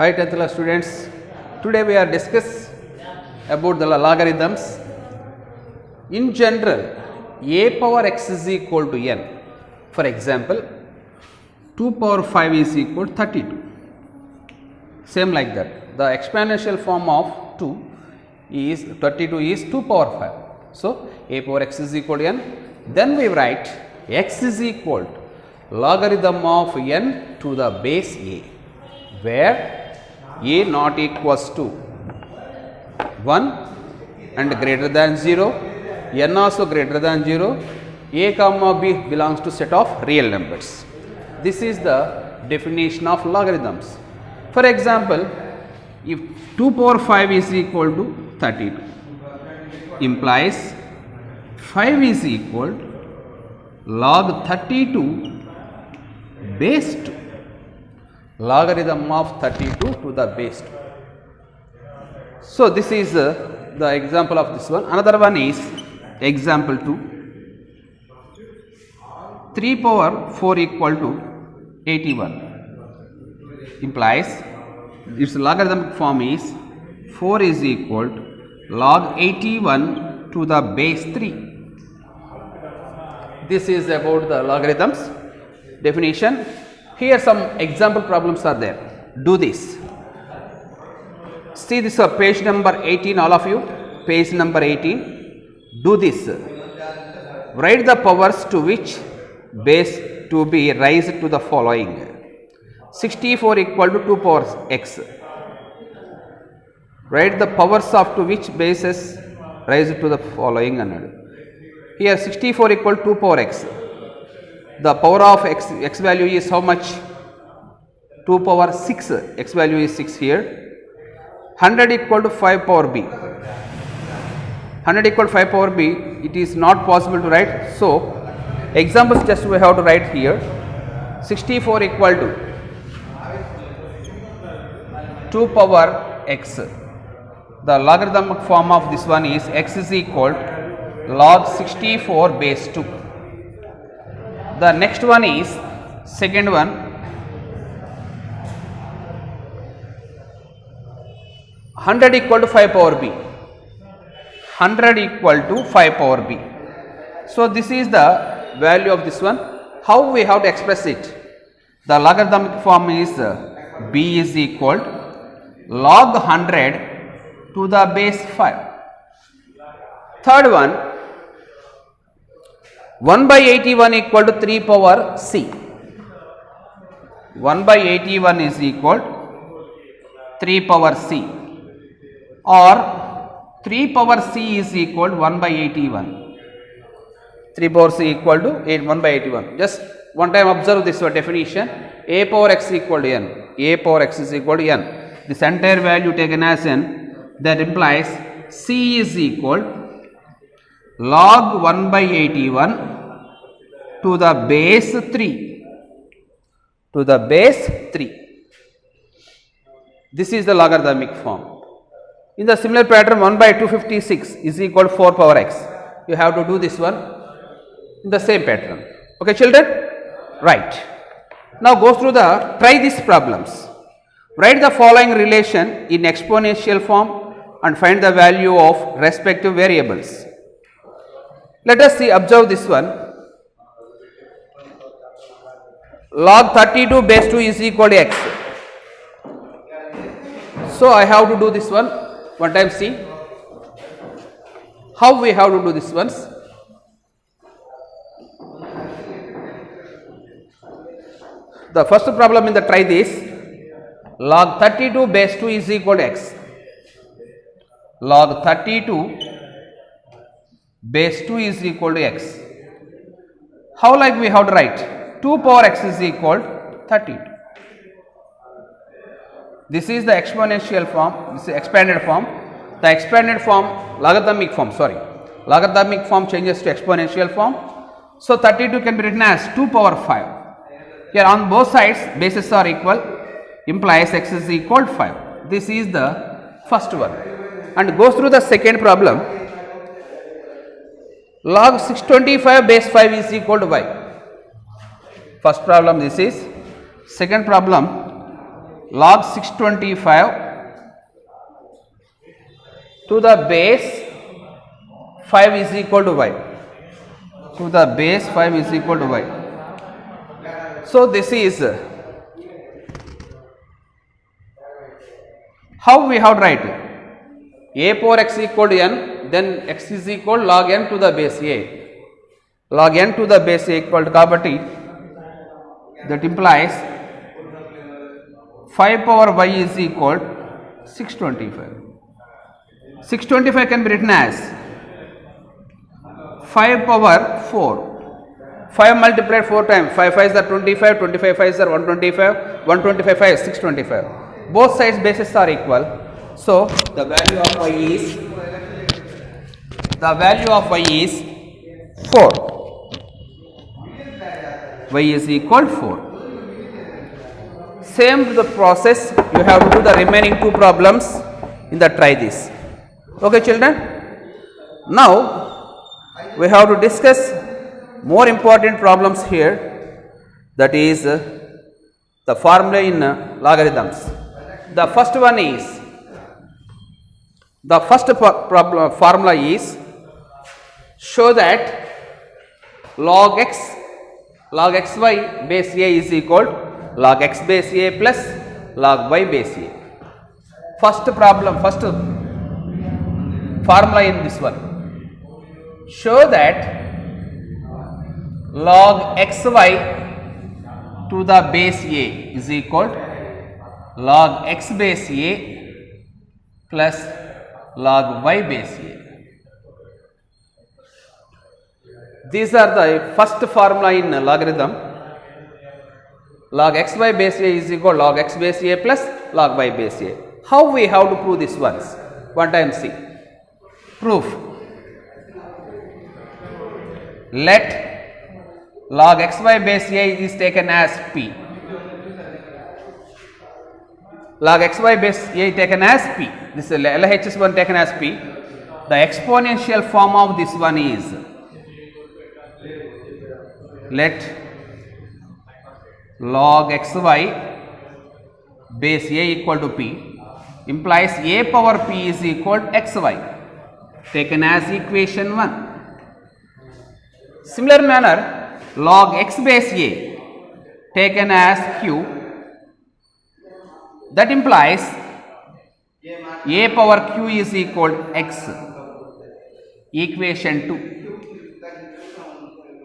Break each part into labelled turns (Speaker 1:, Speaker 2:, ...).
Speaker 1: Hi 10th class students, today we are discuss about the logarithms. In general, a power x is equal to n. For example, 2 power 5 is equal to 32. Same like that, the exponential form of 2 is 32 is 2 power 5. So, a power x is equal to n. Then we write x is equal to logarithm of n to the base a, where a not equals to 1 and greater than 0, n also greater than 0, a comma b belongs to set of real numbers. This is the definition of logarithms. For example, if 2 power 5 is equal to 32, implies 5 is equal to log 32 base 2. Logarithm of 32 to the base 2. So, this is the example of this one. Another one is example 2. 3 power 4 equal to 81 implies its logarithmic form is 4 is equal to log 81 to the base 3. This is about the logarithms definition. Here some example problems are there. Do this. See this page number 18, all of you, page number 18. Do this. Write the powers to which base to be raised to the following. 64 equal to 2 power x. Write the powers of to which bases raised to the following. Here 64 equal to 2 power x. The power of x value is how much? 2 power 6, x value is 6 here. 100 equal to 5 power b. 100 equal to 5 power b, it is not possible to write. So, examples just we have to write here. 64 equal to 2 power x. The logarithmic form of this one is x is equal to log 64 base 2. The next one is second one, 100 equal to 5 power b. 100 equal to 5 power b. So, this is the value of this one. How we have to express it? The logarithmic form is b is equal to log 100 to the base 5. Third one, 1 by 81 equal to 3 power c. 1 by 81 is equal to 3 power c, or 3 power c is equal to 1 by 81. 3 power c equal to 1 by 81. Just one time observe this definition. A power x equal to n. A power x is equal to n. This entire value taken as n, that implies c is equal log 1 by 81 to the base 3. To the base 3. This is the logarithmic form. In the similar pattern, 1 by 256 is equal to 4 power x. You have to do this one in the same pattern. Okay, children? Right. Now go through try these problems. Write the following relation in exponential form and find the value of respective variables. Let us see, observe this one. Log 32 base 2 is equal to x. So, I have to do this one. One time see. How we have to do this ones? The first problem in the try this. Log 32 base 2 is equal to x. Log 32 base 2 is equal to x. How like we have to write? 2 power x is equal to 32. This is the exponential form, this is expanded form. The expanded form, logarithmic form, logarithmic form changes to exponential form. So, 32 can be written as 2 power 5. Here on both sides bases are equal, implies x is equal to 5. This is the first one. And goes through the second problem. Log 625 base 5 is equal to y. First problem this is. Second problem, log 625 to the base 5 is equal to y. To the base 5 is equal to y. So this is how we have to write a power x equal to n, then x is equal log n to the base a. Log n to the base a equal to kabatti, that implies 5 power y is equal 625. 625 can be written as 5 power 4. 5 multiplied 4 times, 5 5s are 25, 25 5s are 125, 125 5 is 625. Both sides bases are equal. So the value of y is 4. Y is equal 4. Same to the process, you have to do the remaining two problems in the try this. Okay children, now we have to discuss more important problems here, that is the formula in logarithms. The first one is, the first formula is, show that log xy base a is equal to log x base a plus log y base a. First formula in this one, show that log xy to the base a is equal to log x base a plus log y base a. These are the first formula in logarithm. Log xy base a is equal to log x base a plus log y base a. How we have to prove this ones? One time see. Proof. Let log xy base a is taken as p. Log xy base a is taken as p. This is LHS one taken as p. The exponential form of this one is, let log xy base a equal to p, implies a power p is equal to xy, taken as equation 1. Similar manner, log x base a taken as q, that implies a power q is equal to x, equation 2.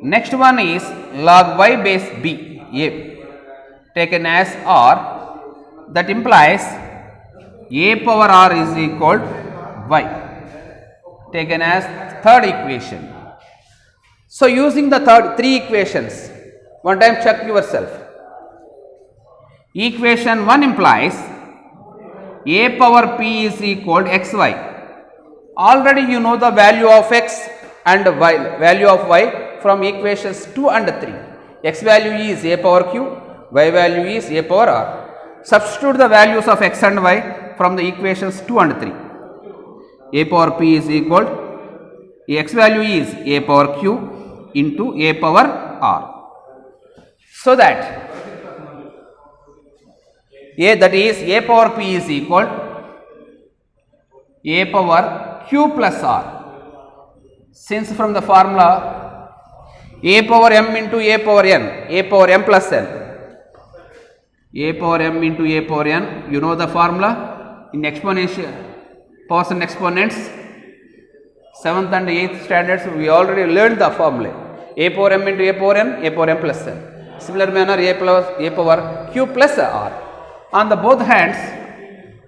Speaker 1: Next one is log y base b a taken as r, that implies a power r is equal to y, taken as third equation. So using the three equations, one time check yourself. Equation 1 implies a power p is equal to xy. Already you know the value of x and y, value of y from equations 2 and 3. X value is a power q, y value is a power r. Substitute the values of x and y from the equations 2 and 3. A power p is equal to, x value is a power q into a power r. So that that is a power p is equal to a power q plus r. Since from the formula a power m into a power m plus n, a power m into a power n, you know the formula in exponential powers and exponents, 7th and 8th standards we already learned the formula, a power m into a power n plus n. Similar manner, a power q plus r. On the both hands,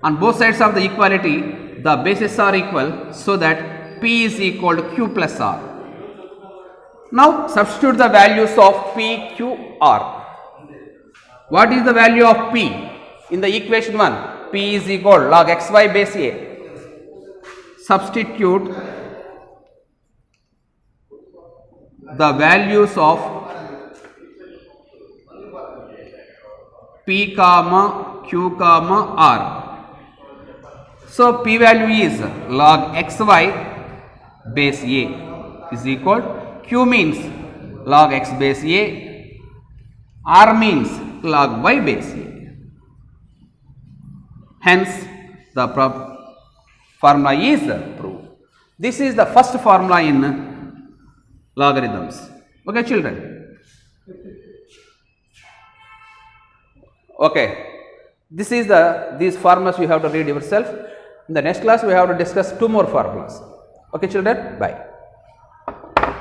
Speaker 1: on both sides of the equality, the bases are equal, so that p is equal to q plus r. Now substitute the values of p, q, r. What is the value of p in the equation 1? P is equal to log xy base a. Substitute the values of p comma q comma r. So p value is log xy base a is equal to, q means log x base a, r means log y base a. Hence, the formula is proved. This is the first formula in logarithms. Okay, children? Okay. This is these formulas you have to read yourself. In the next class, we have to discuss 2 more formulas. Okay, children? Bye.